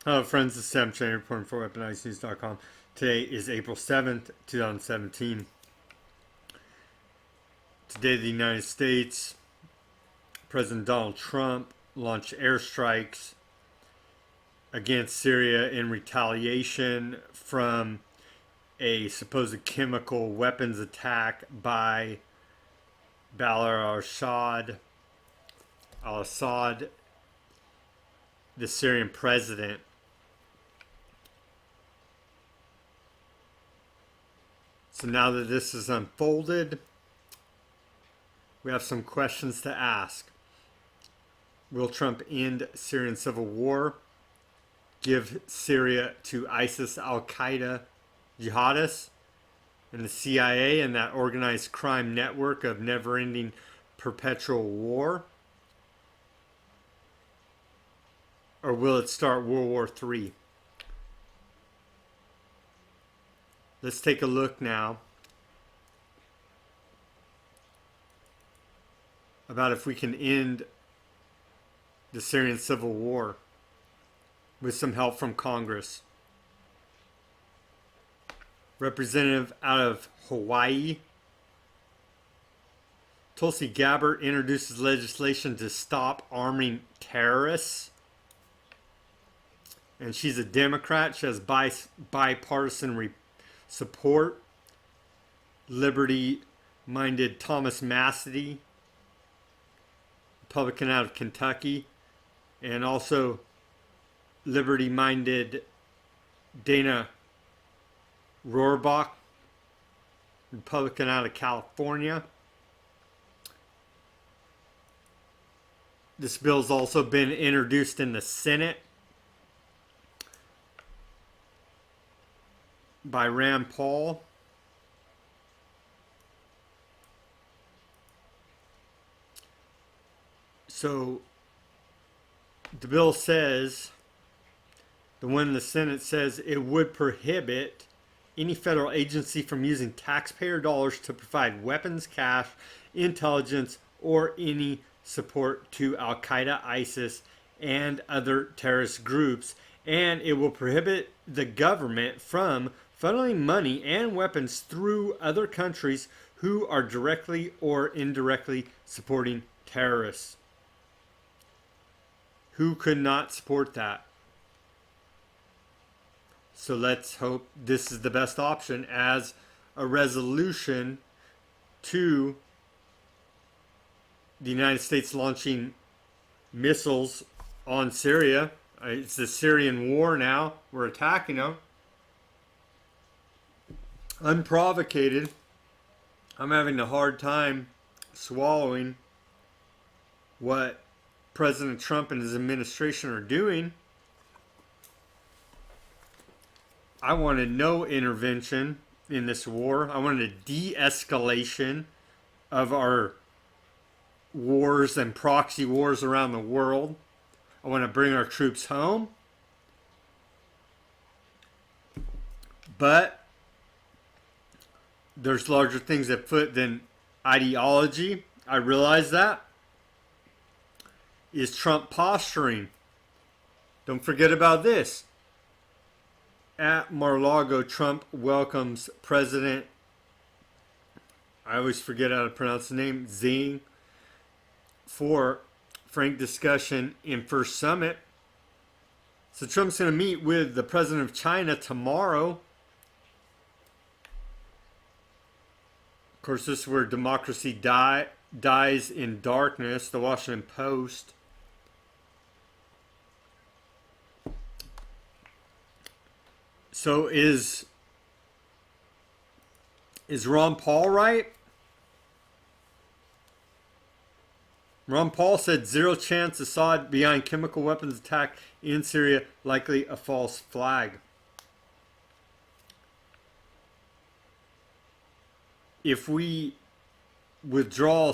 Hello, friends. This is Sam Chan reporting for WeaponizedNews.com. Today is April 7th, 2017. Today, the United States, President Donald Trump launched airstrikes against Syria in retaliation from a supposed chemical weapons attack by al-Assad, the Syrian president. So now that this is unfolded, we have some questions to ask. Will Trump end Syrian civil war? Give Syria to ISIS, Al-Qaeda, jihadists, and the CIA and that organized crime network of never-ending perpetual war? Or will it start World War III? Let's take a look now about if we can end the Syrian civil war with some help from Congress. Representative out of Hawaii, Tulsi Gabbard, introduces legislation to stop arming terrorists. And she's a Democrat. She has bipartisan support. Liberty-minded Thomas Massie, Republican out of Kentucky, and also liberty-minded Dana Rohrabaugh, Republican out of California. This bill's also been introduced in the Senate by Rand Paul. So the bill says, the one in the Senate says, it would prohibit any federal agency from using taxpayer dollars to provide weapons, cash, intelligence, or any support to Al-Qaeda, ISIS, and other terrorist groups. And it will prohibit the government from funneling money and weapons through other countries who are directly or indirectly supporting terrorists. Who could not support that? So let's hope this is the best option as a resolution to the United States launching missiles on Syria. It's the Syrian war now. We're attacking them. Unprovocated. I'm having a hard time swallowing what President Trump and his administration are doing. I wanted no intervention in this war. I wanted a de-escalation of our wars and proxy wars around the world. I want to bring our troops home. But there's larger things at foot than ideology. I realize that. Is Trump posturing? Don't forget about this. At Mar-a-Lago, Trump welcomes President, I always forget how to pronounce the name, Xi, for frank discussion in First Summit. So Trump's going to meet with the President of China tomorrow. Of course, this is where democracy dies in darkness, the Washington Post. So is Ron Paul right? Ron Paul said 0 chance Assad behind chemical weapons attack in Syria, likely a false flag. If we withdraw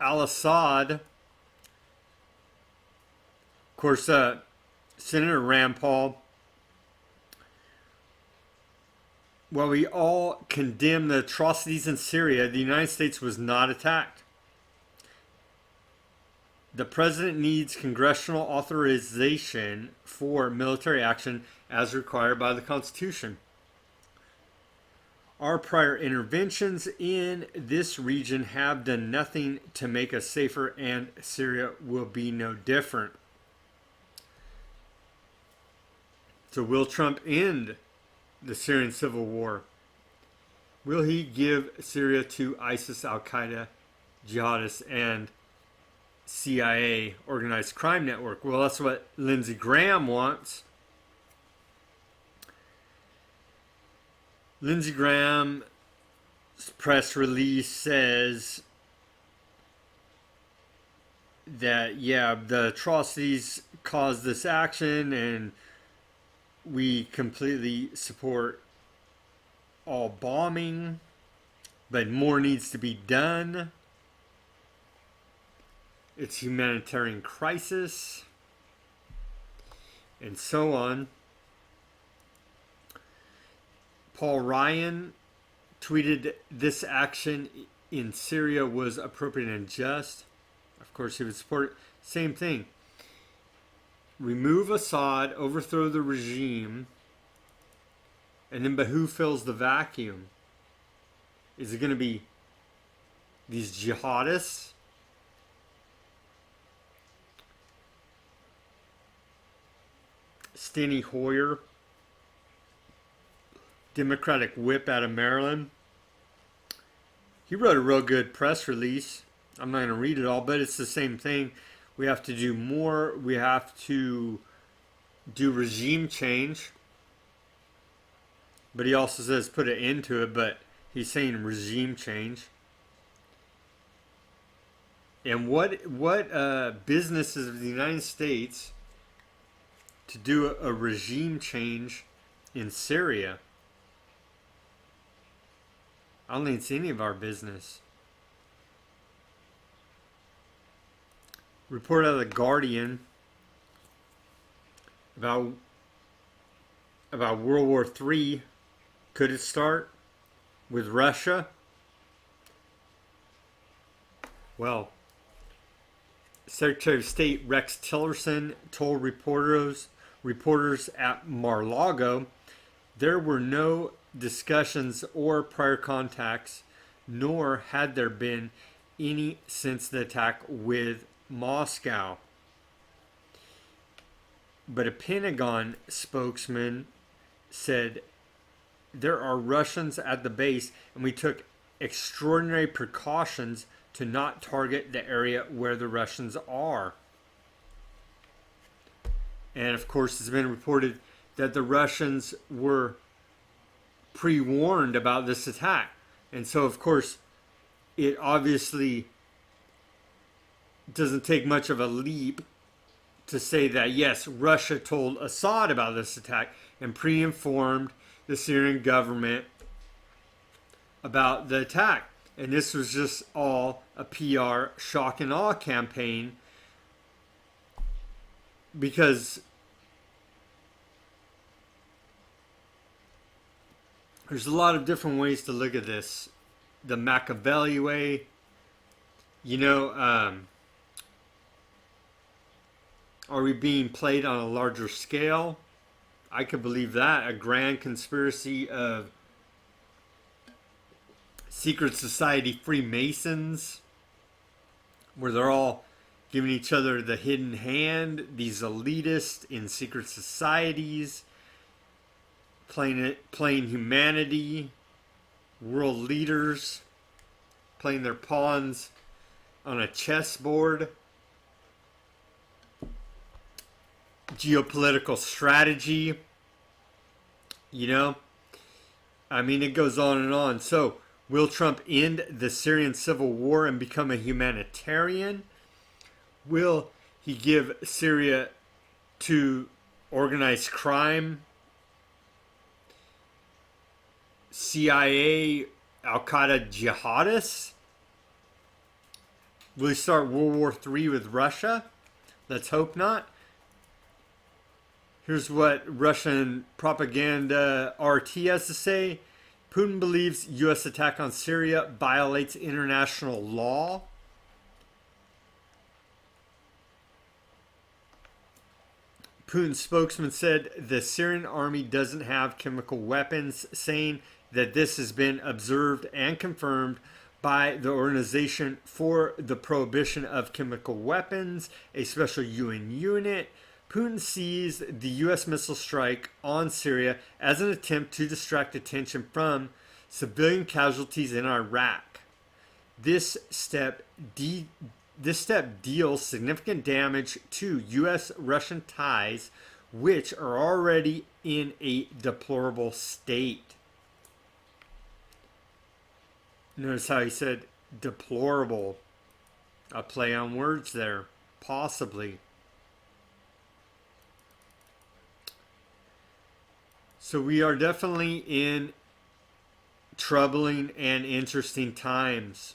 al-Assad, of course, Senator Rand Paul, while we all condemn the atrocities in Syria, the United States was not attacked. The president needs congressional authorization for military action as required by the Constitution. Our prior interventions in this region have done nothing to make us safer, and Syria will be no different. So will Trump end the Syrian civil war? Will he give Syria to ISIS, Al-Qaeda, jihadists, and CIA organized crime network? Well, that's what Lindsey Graham wants. Lindsey Graham's press release says that, yeah, the atrocities caused this action and we completely support all bombing, but more needs to be done. It's a humanitarian crisis, and so on. Paul Ryan tweeted this action in Syria was appropriate and just. Of course, he would support. Same thing. Remove Assad, overthrow the regime, and then who fills the vacuum? Is it going to be these jihadists? Steny Hoyer, Democratic whip out of Maryland. He wrote a real good press release. I'm not going to read it all, but it's the same thing. We have to do more. We have to do regime change. But he also says put an end to it, but he's saying regime change. And what businesses of the United States to do a regime change in Syria? I don't think it's any of our business. Report out of the Guardian about World War III. Could it start with Russia? Well, Secretary of State Rex Tillerson told reporters at Mar-a-Lago there were no discussions or prior contacts, nor had there been any since the attack with Moscow. But a Pentagon spokesman said there are Russians at the base and we took extraordinary precautions to not target the area where the Russians are. And of course, it's been reported that the Russians were pre-warned about this attack. And so, of course, it obviously doesn't take much of a leap to say that, yes, Russia told Assad about this attack and pre-informed the Syrian government about the attack. And this was just all a PR shock and awe campaign, because there's a lot of different ways to look at this. The Machiavelli way, are we being played on a larger scale? I could believe that. A grand conspiracy of secret society Freemasons, where they're all giving each other the hidden hand. These elitists in secret societies, playing humanity, world leaders, playing their pawns on a chessboard. Geopolitical strategy, I mean, it goes on and on. So, will Trump end the Syrian civil war and become a humanitarian? Will he give Syria to organized crime, CIA, Al-Qaeda jihadists? Will he start World War III with Russia? Let's hope not. Here's what Russian propaganda RT has to say. Putin believes U.S. attack on Syria violates international law. Putin's spokesman said the Syrian army doesn't have chemical weapons, saying that this has been observed and confirmed by the Organization for the Prohibition of Chemical Weapons, a special UN unit. Putin sees the U.S. missile strike on Syria as an attempt to distract attention from civilian casualties in Iraq. This step deals significant damage to U.S.-Russian ties, which are already in a deplorable state. Notice how he said deplorable. A play on words there, possibly. So we are definitely in troubling and interesting times.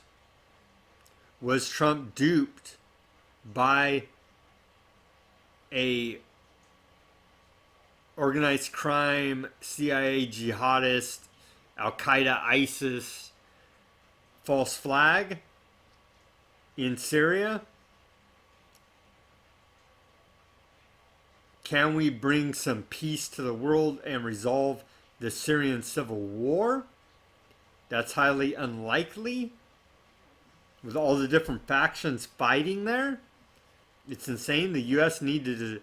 Was Trump duped by a organized crime, CIA jihadist, Al-Qaeda, ISIS false flag in Syria? Can we bring some peace to the world and resolve the Syrian civil war? That's highly unlikely. With all the different factions fighting there, it's insane. The U.S. needed to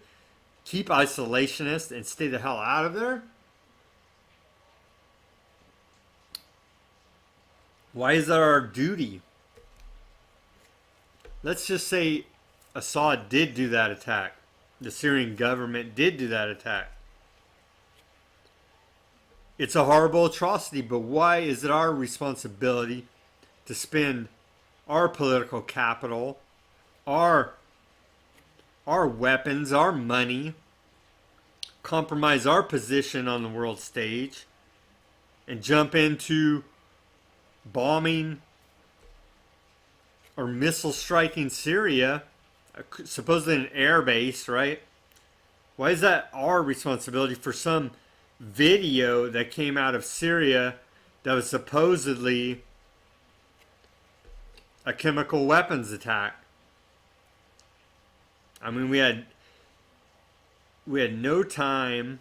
keep isolationist and stay the hell out of there. Why is that our duty? Let's just say Assad did do that attack. The Syrian government did do that attack. It's a horrible atrocity, but why is it our responsibility to spend our political capital, our weapons, our money, compromise our position on the world stage, and jump into bombing or missile striking Syria, supposedly an air base, right? Why is that our responsibility for some video that came out of Syria that was supposedly a chemical weapons attack? I mean, we had no time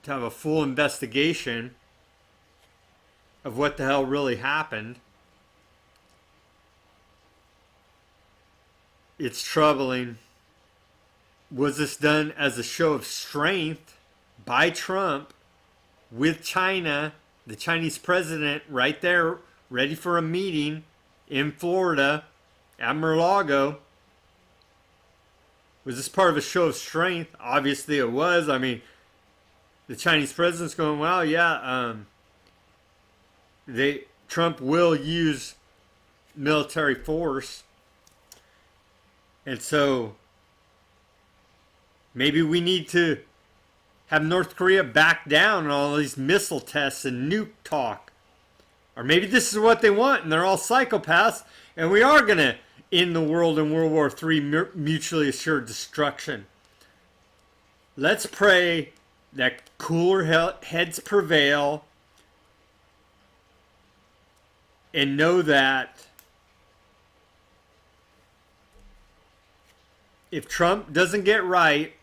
to have a full investigation of what the hell really happened. It's troubling. Was this done as a show of strength by Trump with China, the Chinese president right there, ready for a meeting in Florida at Mar-a-Lago? Was this part of a show of strength? Obviously it was. I mean, the Chinese president's going, well, yeah, Trump will use military force. And so maybe we need to have North Korea back down on all these missile tests and nuke talk. Or maybe this is what they want and they're all psychopaths and we are going to end the world in World War III mutually assured destruction. Let's pray that cooler heads prevail and know that if Trump doesn't get right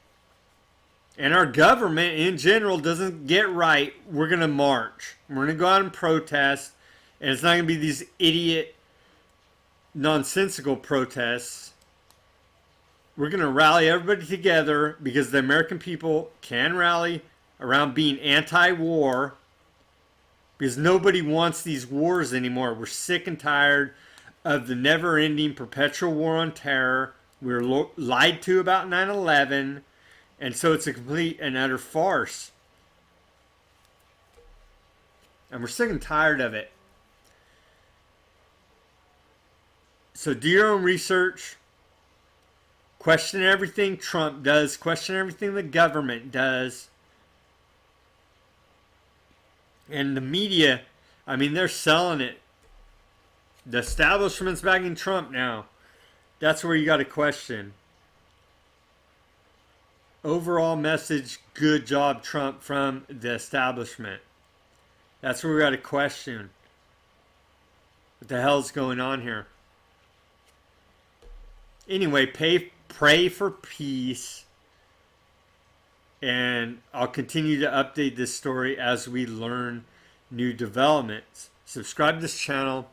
and our government in general doesn't get right, we're going to march. We're going to go out and protest. And it's not going to be these idiot, nonsensical protests. We're going to rally everybody together because the American people can rally around being anti-war. Because nobody wants these wars anymore. We're sick and tired of the never-ending perpetual war on terror. We were lied to about 9/11, and so it's a complete and utter farce. And we're sick and tired of it. So do your own research. Question everything Trump does. Question everything the government does. And the media, I mean, they're selling it. The establishment's backing Trump now. That's where you got to question. Overall message, good job, Trump, from the establishment. That's where we got to question. What the hell's going on here? Anyway, pray for peace. and I'll continue to update this story as we learn new developments. Subscribe to this channel.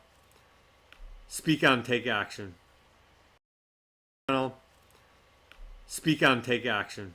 Speak on, take action. Speak on, take action.